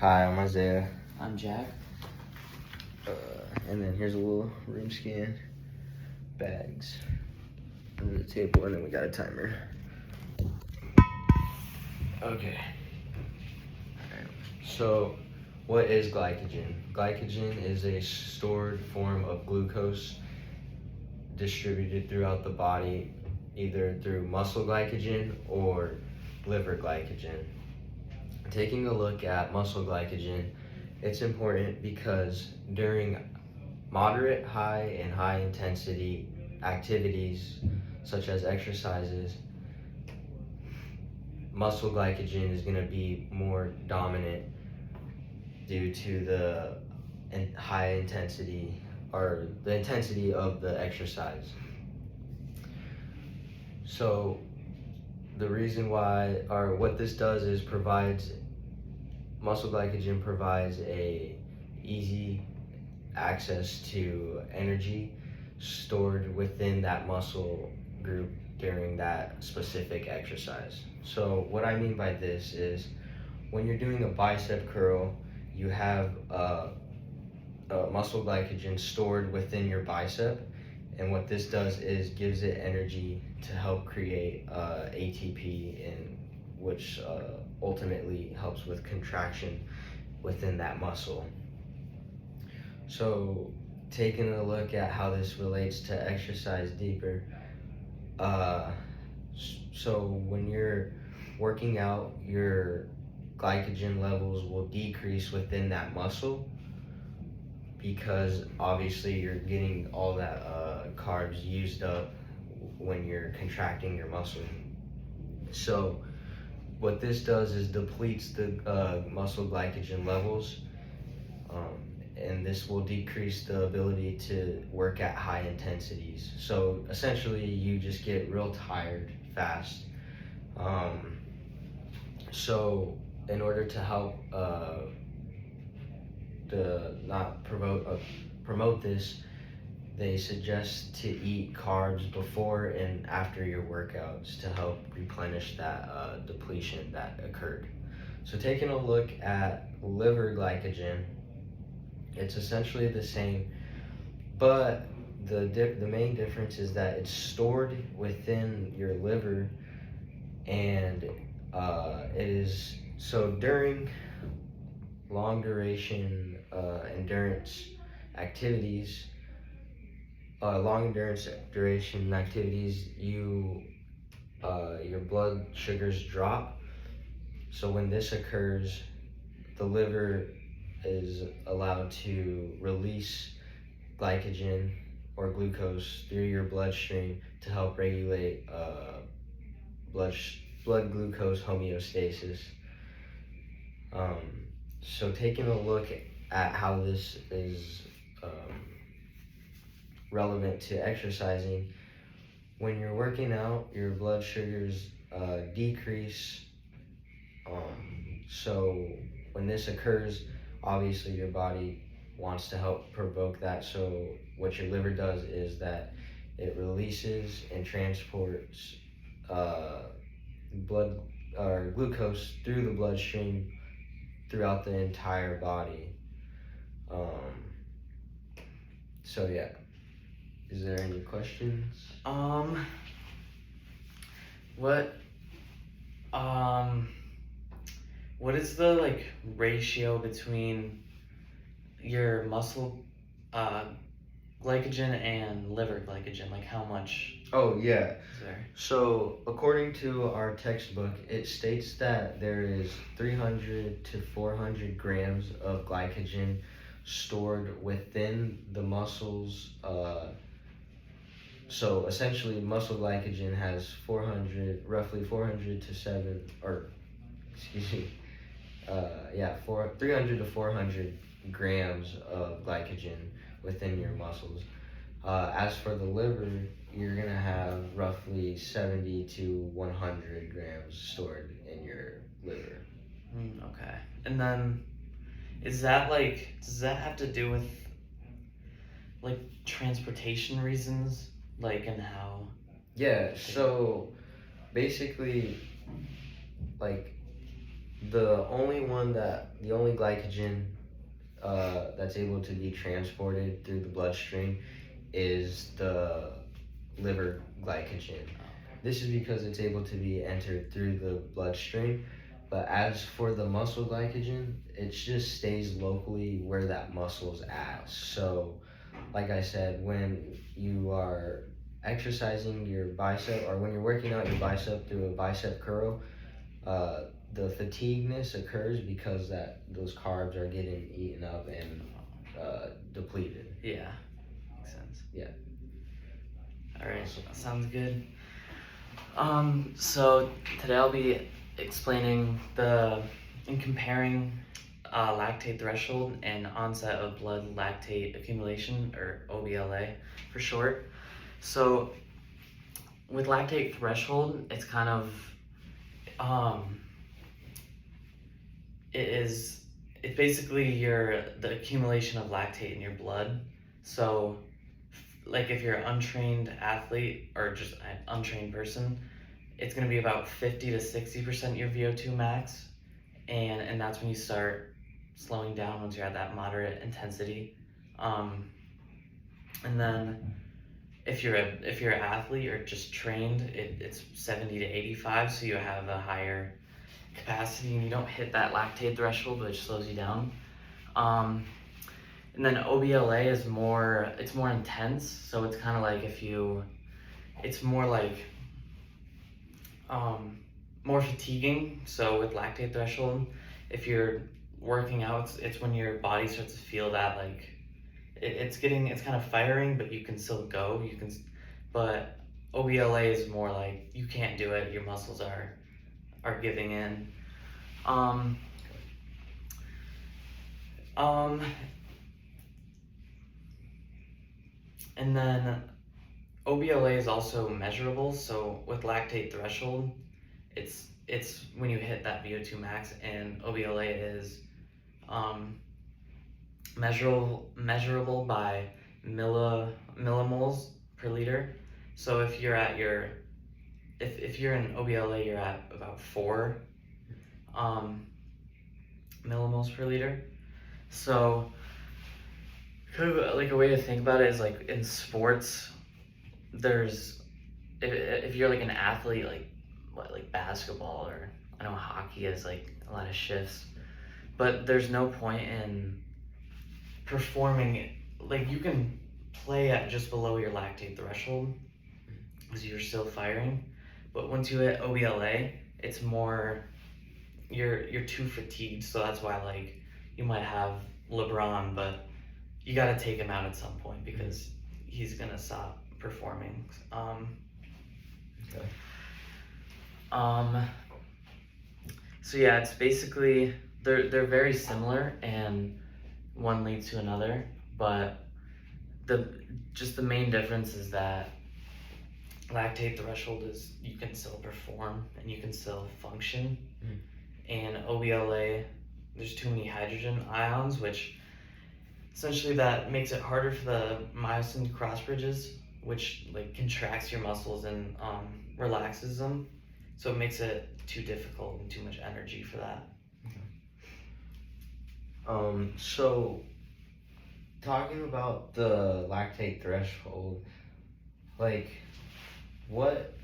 Hi, I'm Isaiah. I'm Jack. And then here's a little room scan. Bags. Under the table, and then we got a timer. Okay. Alright. So, what is glycogen? Glycogen is a stored form of glucose distributed throughout the body, either through muscle glycogen or liver glycogen. Taking a look at muscle glycogen, it's important because during moderate, high, and high intensity activities such as exercises, muscle glycogen is going to be more dominant due to the high intensity or the intensity of the exercise. So the reason why, or what this does is muscle glycogen provides a easy access to energy stored within that muscle group during that specific exercise. So what I mean by this is when you're doing a bicep curl, you have muscle glycogen stored within your bicep, and what this does is gives it energy to help create ATP, which ultimately helps with contraction within that muscle. So taking a look at how this relates to exercise deeper, so when you're working out, your glycogen levels will decrease within that muscle because obviously you're getting all that carbs used up when you're contracting your muscle. So what this does is depletes the muscle glycogen levels, and this will decrease the ability to work at high intensities. So essentially you just get real tired fast. So in order to help not promote this, they suggest to eat carbs before and after your workouts to help replenish that depletion that occurred. So taking a look at liver glycogen, it's essentially the same, but the main difference is that it's stored within your liver, and it is so during long duration endurance activities, your blood sugars drop. So when this occurs, the liver is allowed to release glycogen or glucose through your bloodstream to help regulate blood glucose homeostasis. So taking a look at how this is relevant to exercising, when you're working out, your blood sugars decrease. So when this occurs, obviously your body wants to help provoke that. So what your liver does is that it releases and transports blood or glucose through the bloodstream throughout the entire body. So yeah, is there any questions? What is the ratio between your muscle glycogen and liver glycogen? Like how much Oh yeah. is there? So according to our textbook, it states that there is 300 to 400 grams of glycogen stored within the muscles. So essentially, muscle glycogen has roughly 400 to 300 to 400 grams of glycogen within your muscles. As for the liver, you're gonna have roughly 70 to 100 grams stored in your liver. Okay. And then, does that have to do with transportation reasons, and how? Yeah. So basically, The only glycogen that's able to be transported through the bloodstream is the liver glycogen. This is because it's able to be entered through the bloodstream. But as for the muscle glycogen, it just stays locally where that muscle's at. So, like I said, when you are exercising your bicep or when you're working out your bicep through a bicep curl, the fatigueness occurs because those carbs are getting eaten up and depleted. Yeah, makes sense. Yeah. All right, Awesome. sounds good. So today I'll be explaining and comparing lactate threshold and onset of blood lactate accumulation, or OBLA for short. So with lactate threshold, it's kind of it's basically the accumulation of lactate in your blood. So like if you're an untrained athlete or just an untrained person, it's going to be about 50 to 60% your VO2 max, and that's when you start slowing down once you're at that moderate intensity. And then if you're an athlete or just trained, it's 70 to 85, so you have a higher capacity and you don't hit that lactate threshold, which slows you down. And then OBLA is more intense, so it's kind of like it's more like more fatiguing. So with lactate threshold, if you're working out, it's when your body starts to feel that like it's kind of firing, but you can still go. But OBLA is more like you can't do it. Your muscles are giving in. And then OBLA is also measurable. So with lactate threshold, it's when you hit that VO2 max, and OBLA is measurable by millimoles per liter. So if you're at if you're in OBLA, you're at about 4 millimoles per liter. So kind of like a way to think about it is like in sports, if you're like an athlete, like basketball, or I know hockey has like a lot of shifts, but there's no point in performing, like you can play at just below your lactate threshold because you're still firing, but once you hit OBLA, it's more you're too fatigued. So that's why like you might have LeBron, but you got to take him out at some point because he's gonna stop performing. Okay. So yeah, it's basically they're very similar, and one leads to another, but the main difference is that lactate threshold is you can still perform and you can still function, and OBLA, there's too many hydrogen ions, which essentially that makes it harder for the myosin cross bridges, which like contracts your muscles and relaxes them. So it makes it too difficult and too much energy for that. So talking about the lactate threshold, like what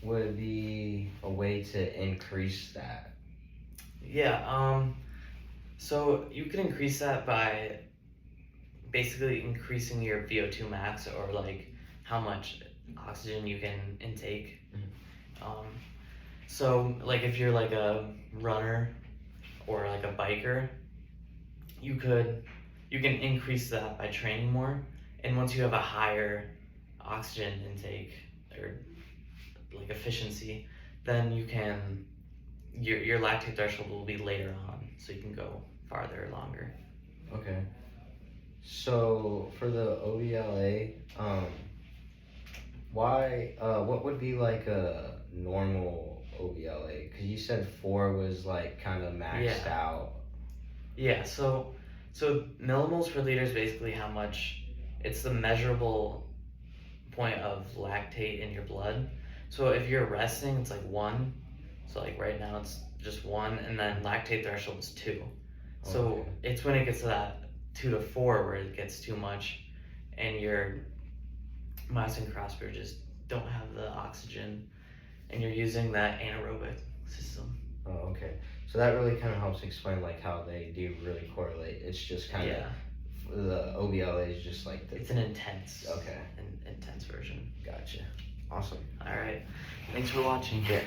would be a way to increase that? Yeah, so you can increase that by basically increasing your VO2 max, or like how much oxygen you can intake. So like if you're like a runner or like a biker, you can increase that by training more, and once you have a higher oxygen intake or like efficiency, then you can your lactate threshold will be later on, so you can go farther, longer. Okay. So for the OBLA, what would be like a normal OBLA? Because you said 4 was like kind of maxed out. Yeah, so millimoles per liter is basically how much, it's the measurable point of lactate in your blood. So if you're resting, it's like 1. So like right now just 1, and then lactate threshold is 2. So Okay. it's when it gets to that 2 to 4 where it gets too much, and your myosin cross bridges don't have the oxygen, and you're using that anaerobic system. Oh, okay. So that really kind of helps explain like how they do really correlate. It's just kind of Yeah, the OBLA is just like the it's an intense, okay. intense version. Gotcha. Awesome. All right, thanks for watching. Yeah.